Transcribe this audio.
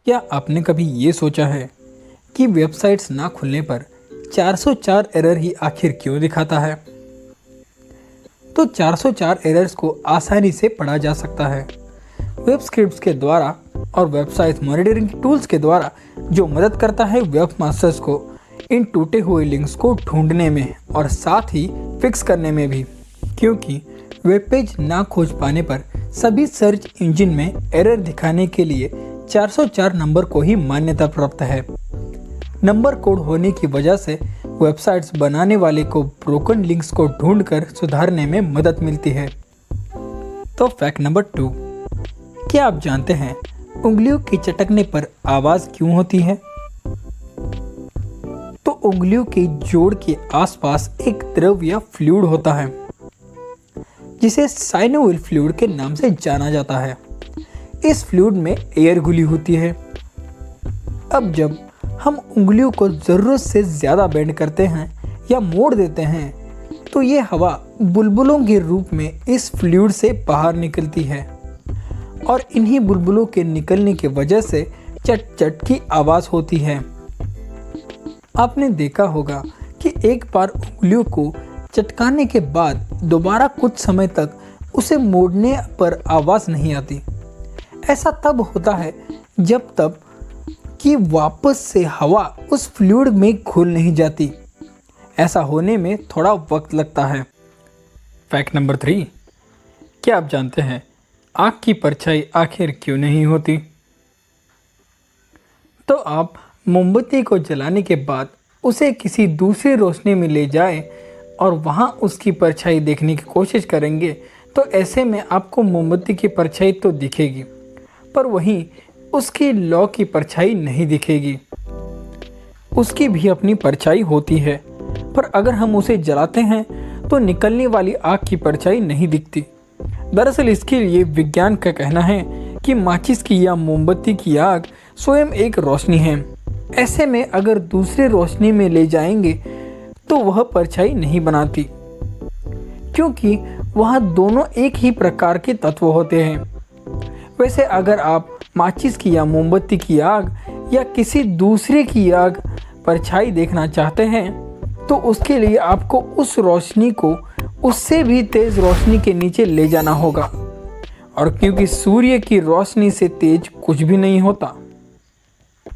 क्या आपने कभी ये सोचा है कि वेबसाइट्स ना खुलने पर 404 एरर ही आखिर क्यों दिखाता है? तो 404 एरर्स को आसानी से पढ़ा जा सकता है वेब स्क्रिप्ट्स के द्वारा और वेबसाइट मॉनिटरिंग टूल्स के द्वारा, जो मदद करता है वेब मास्टर्स को इन टूटे हुए लिंक्स को ढूंढने में और साथ ही फिक्स करने में भी। क्योंकि वेब पेज ना खोज पाने पर सभी सर्च इंजन में एरर दिखाने के लिए 404 नंबर को ही मान्यता प्राप्त है। नंबर कोड होने की वजह से वेबसाइट्स बनाने वाले को ब्रोकन लिंक्स को ढूंढकर सुधारने में मदद मिलती है। तो फैक्ट नंबर 2, क्या आप जानते हैं उंगलियों की चटकने पर आवाज़ क्यों होती है? तो उंगलियों के जोड़ के आसपास एक द्रव या फ्लूइड होता है जिसे साइनोविल फ्लूइड के नाम से जाना जाता है। इस फ्लूइड में एयर घुली होती है। अब जब हम उंगलियों को ज़रूरत से ज़्यादा बेंड करते हैं या मोड़ देते हैं तो ये हवा बुलबुलों के रूप में इस फ्लूइड से बाहर निकलती है और इन्हीं बुलबुलों के निकलने की वजह से चट चट की आवाज़ होती है। आपने देखा होगा कि एक बार उंगलियों को चटकाने के बाद दोबारा कुछ समय तक उसे मोड़ने पर आवाज़ नहीं आती। ऐसा तब होता है जब तक कि वापस से हवा उस फ्लूइड में घुल नहीं जाती। ऐसा होने में थोड़ा वक्त लगता है। फैक्ट नंबर 3, क्या आप जानते हैं आँख की परछाई आखिर क्यों नहीं होती? तो आप मोमबत्ती को जलाने के बाद उसे किसी दूसरी रोशनी में ले जाएं और वहाँ उसकी परछाई देखने की कोशिश करेंगे तो ऐसे में आपको मोमबत्ती की परछाई तो दिखेगी, पर वहीं उसकी लौ की परछाई नहीं दिखेगी। उसकी भी अपनी परछाई होती है, पर अगर हम उसे जलाते हैं तो निकलने वाली आग की परछाई नहीं दिखती। दरअसल इसके लिए विज्ञान का कहना है कि माचिस की या मोमबत्ती की आग स्वयं एक रोशनी है। ऐसे में अगर दूसरे रोशनी में ले जाएंगे तो वह परछाई नहीं बनाती, क्योंकि वह दोनों एक ही प्रकार के तत्व होते हैं। वैसे अगर आप माचिस की या मोमबत्ती की आग या किसी दूसरे की आग परछाई देखना चाहते हैं तो उसके लिए आपको उस रोशनी को उससे भी तेज रोशनी के नीचे ले जाना होगा, और क्योंकि सूर्य की रोशनी से तेज कुछ भी नहीं होता।